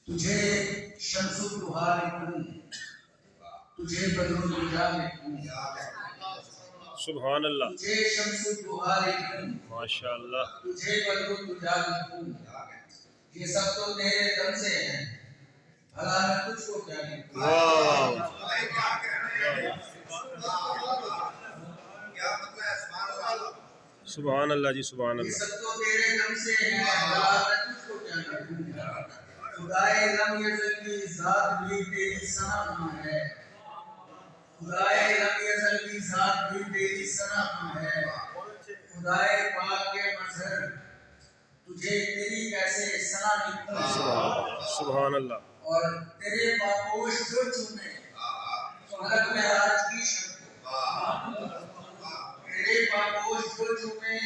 تجھے شمس الضحیٰ لکھوں، تجھے بدر الدجا لکھوں، سبحان اللہ، تجھے شمس الضحیٰ لکھوں، ماشاء اللہ، تجھے بدر الدجا لکھوں، یہ سب تو تیرے دم سے ہیں، بھلا میں تجھ کو کیا لکھوں۔ واو، سبحان اللہ جی، سبحان یہ اللہ، سب تو تیرے دم سے ہیں، بھلا میں تجھ کو کیا لکھوں۔ خدائے لم یزل کی ذات بھی تیری ثنا کہاں ہے، خدائے لم یزل کی ذات بھی تیری ثنا کہاں ہے، خدائے پاک کے مظہر تجھے تیری کیسے ثنا لکھوں۔ سبحان اللہ، اور تیرے پاپوش جو چومے فلک میں آج کی شب کو، تیرے پاپوش جو چومے